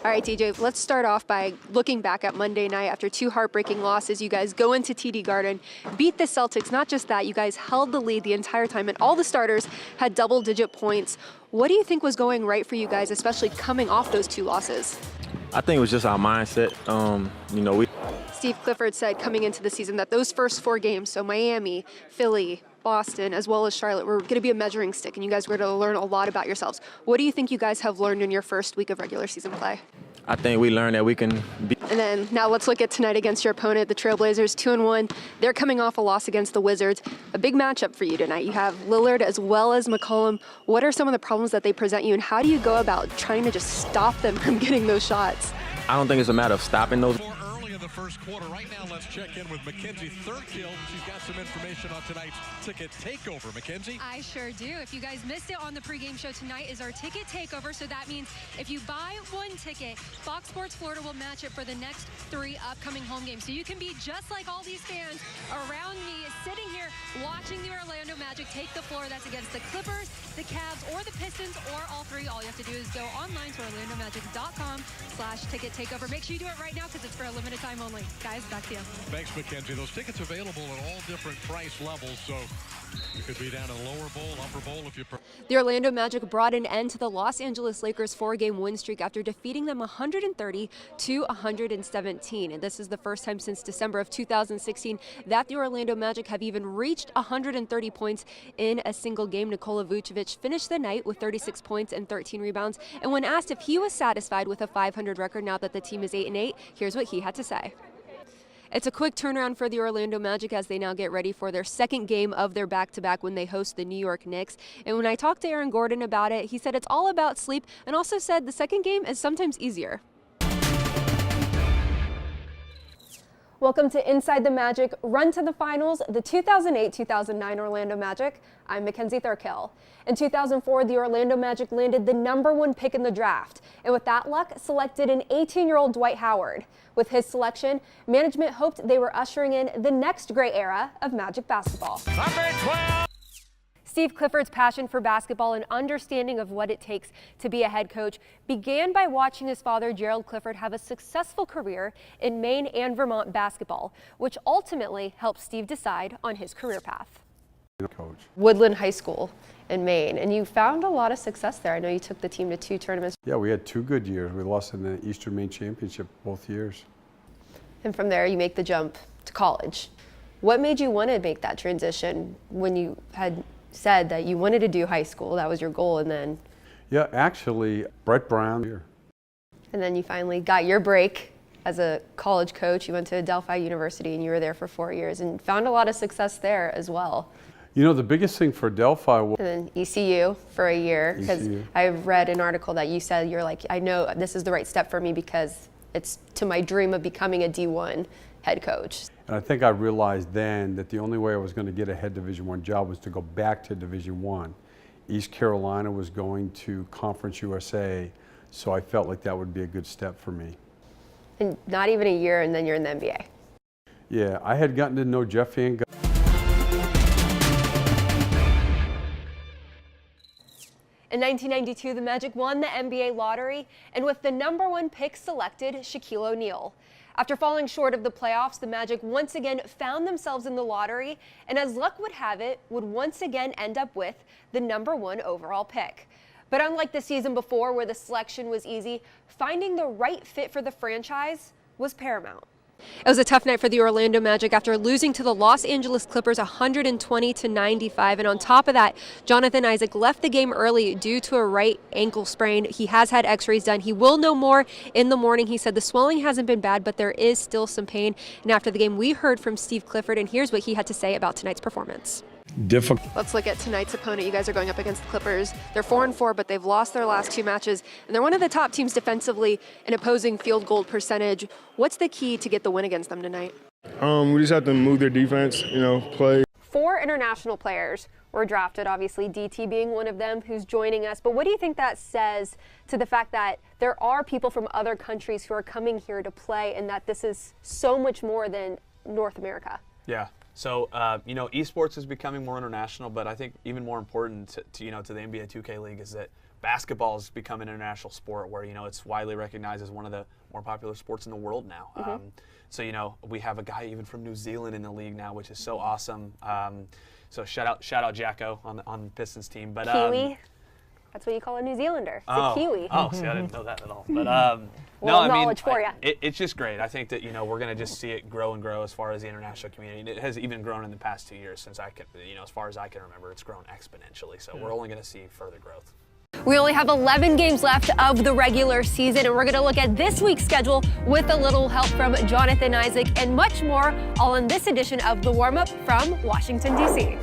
All right, DJ, let's start off by looking back at Monday night. After two heartbreaking losses, you guys go into TD Garden, beat the Celtics. Not just that, you guys held the lead the entire time, and all the starters had double-digit points. What do you think was going right for you guys, especially coming off those two losses? I think it was just our mindset. Steve Clifford said coming into the season that those first four games, so Miami, Philly, Boston, as well as Charlotte, were going to be a measuring stick, and you guys were going to learn a lot about yourselves. What do you think you guys have learned in your first week of regular season play? I think we learned that we can be. And then now let's look at tonight against your opponent, the Trailblazers, 2-1. They're coming off a loss against the Wizards. A big matchup for you tonight. You have Lillard as well as McCollum. What are some of the problems that they present you, and how do you go about trying to just stop them from getting those shots? I don't think it's a matter of stopping those. The first quarter. Right now, let's check in with Mackenzie Thirkill. She's got some information on tonight's ticket takeover. Mackenzie? I sure do. If you guys missed it on the pregame show, tonight is our ticket takeover. So that means if you buy one ticket, Fox Sports Florida will match it for the next 3 upcoming home games. So you can be just like all these fans around me, sitting here watching the Orlando Magic take the floor. That's against the Clippers, the Cavs, or the Pistons, or all three. All you have to do is go online to orlandomagic.com/ticket takeover. Make sure you do it right now because it's for a limited time only. Guys, back to you. Thanks, Mackenzie. Those tickets available at all different price levels, so you could be down in lower bowl, upper bowl if you prefer. The Orlando Magic brought an end to the Los Angeles Lakers 4-game win streak after defeating them 130-117. And this is the first time since December of 2016 that the Orlando Magic have even reached 130 points in a single game. Nikola Vucevic finished the night with 36 points and 13 rebounds. And when asked if he was satisfied with a 500 record now that the team is 8-8, here's what he had to say. It's a quick turnaround for the Orlando Magic as they now get ready for their second game of their back-to-back when they host the New York Knicks. And when I talked to Aaron Gordon about it, he said it's all about sleep and also said the second game is sometimes easier. Welcome to Inside the Magic, run to the finals, the 2008-2009 Orlando Magic. I'm Mackenzie Thirkill. In 2004, the Orlando Magic landed the #1 pick in the draft, and with that luck, selected an 18-year-old Dwight Howard. With his selection, management hoped they were ushering in the next great era of Magic basketball. Number 12! Steve Clifford's passion for basketball and understanding of what it takes to be a head coach began by watching his father, Gerald Clifford, have a successful career in Maine and Vermont basketball, which ultimately helped Steve decide on his career path. Coach. Woodland High School in Maine, and you found a lot of success there. I know you took the team to 2 tournaments. Yeah, we had 2 good years. We lost in the Eastern Maine Championship both years. And from there, you make the jump to college. What made you want to make that transition when you had said that you wanted to do high school, that was your goal, and then? Yeah, actually, Brett Brown here. And then you finally got your break as a college coach. You went to Adelphi University and you were there for 4 years and found a lot of success there as well. You know, the biggest thing for Adelphi was... And then ECU for a year, because I've read an article that you said you're like, I know this is the right step for me because it's to my dream of becoming a D1 head coach. And I think I realized then that the only way I was going to get a head Division I job was to go back to Division I. East Carolina was going to Conference USA, so I felt like that would be a good step for me. And not even a year, and then you're in the NBA. Yeah, I had gotten to know Jeff Van Gundy. In 1992, the Magic won the NBA lottery, and with the #1 pick selected, Shaquille O'Neal. After falling short of the playoffs, the Magic once again found themselves in the lottery, and as luck would have it, would once again end up with the #1 overall pick. But unlike the season before, where the selection was easy, finding the right fit for the franchise was paramount. It was a tough night for the Orlando Magic after losing to the Los Angeles Clippers 120-95. And on top of that, Jonathan Isaac left the game early due to a right ankle sprain. He has had x-rays done. He will know more in the morning. He said the swelling hasn't been bad, but there is still some pain. And after the game, we heard from Steve Clifford, and here's what he had to say about tonight's performance. Difficult. Let's look at tonight's opponent. You guys are going up against the Clippers. They're 4-4, but they've lost their last 2 matches, and they're one of the top teams defensively in opposing field goal percentage. What's the key to get the win against them tonight? We just have to move their defense, play. 4 international players were drafted, obviously DT being one of them who's joining us. But what do you think that says to the fact that there are people from other countries who are coming here to play, and that this is so much more than North America? Yeah. So, esports is becoming more international, but I think even more important to the NBA 2K League is that basketball has become an international sport where, it's widely recognized as one of the more popular sports in the world now. So, we have a guy even from New Zealand in the league now, which is so awesome. So shout out Jacko on the Pistons team. But Kiwi? That's what you call a New Zealander. It's a Kiwi. Oh, see, I didn't know that at all. But knowledge for you. It's just great. I think that we're going to just see it grow and grow as far as the international community. And it has even grown in the past 2 years since as far as I can remember, it's grown exponentially. So we're only going to see further growth. We only have 11 games left of the regular season, and we're going to look at this week's schedule with a little help from Jonathan Isaac and much more, all in this edition of The Warm-Up from Washington, D.C.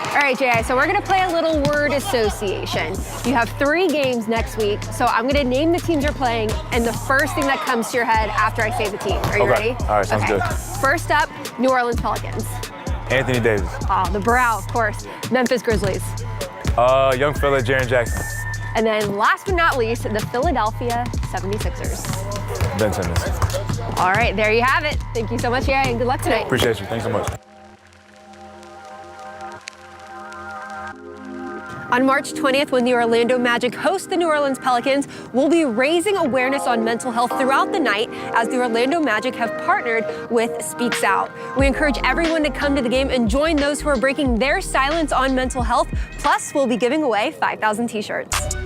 All right, J.I., so we're going to play a little word association. You have 3 games next week, so I'm going to name the teams you're playing, and the first thing that comes to your head after I say the team. Are you ready? All right, sounds good. First up, New Orleans Pelicans. Anthony Davis. Oh, the brow, of course. Memphis Grizzlies. Young fella, Jaren Jackson. And then last but not least, the Philadelphia 76ers. Ben Simmons. All right, there you have it. Thank you so much, J.I., and good luck tonight. Appreciate you. Thanks so much. On March 20th, when the Orlando Magic host the New Orleans Pelicans, we'll be raising awareness on mental health throughout the night as the Orlando Magic have partnered with Speaks Out. We encourage everyone to come to the game and join those who are breaking their silence on mental health. Plus, we'll be giving away 5,000 t-shirts.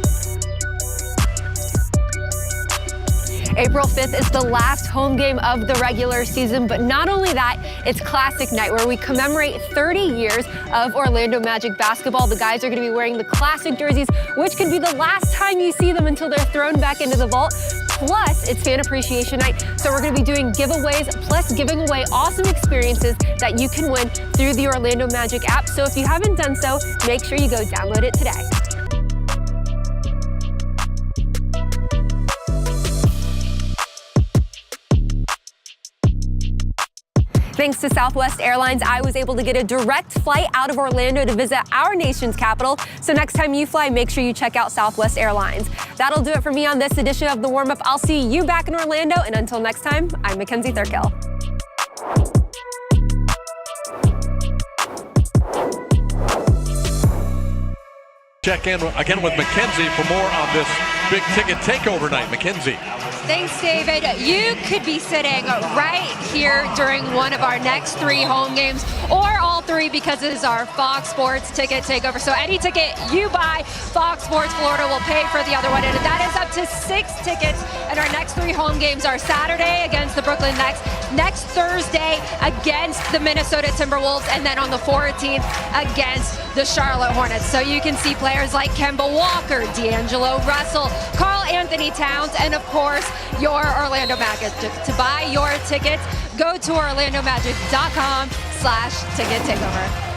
April 5th is the last home game of the regular season, but not only that, it's Classic Night, where we commemorate 30 years of Orlando Magic basketball. The guys are going to be wearing the classic jerseys, which could be the last time you see them until they're thrown back into the vault. Plus, it's Fan Appreciation Night, so we're going to be doing giveaways, plus giving away awesome experiences that you can win through the Orlando Magic app. So if you haven't done so, make sure you go download it today. Thanks to Southwest Airlines, I was able to get a direct flight out of Orlando to visit our nation's capital. So next time you fly, make sure you check out Southwest Airlines. That'll do it for me on this edition of The Warm-Up. I'll see you back in Orlando. And until next time, I'm Mackenzie Thirkill. Check in again with Mackenzie for more on this big ticket takeover night. Mackenzie. Thanks, David. You could be sitting right here during one of our next 3 home games, or all 3, because it is our Fox Sports ticket takeover. So any ticket you buy, Fox Sports Florida will pay for the other one. And that is up to 6 tickets. And our next 3 home games are Saturday against the Brooklyn Nets, next Thursday against the Minnesota Timberwolves, and then on the 14th against the Charlotte Hornets. So you can see players like Kemba Walker, D'Angelo Russell, Karl Anthony Towns, and of course, your Orlando Magic. To buy your tickets, go to orlandomagic.com/ticket takeover.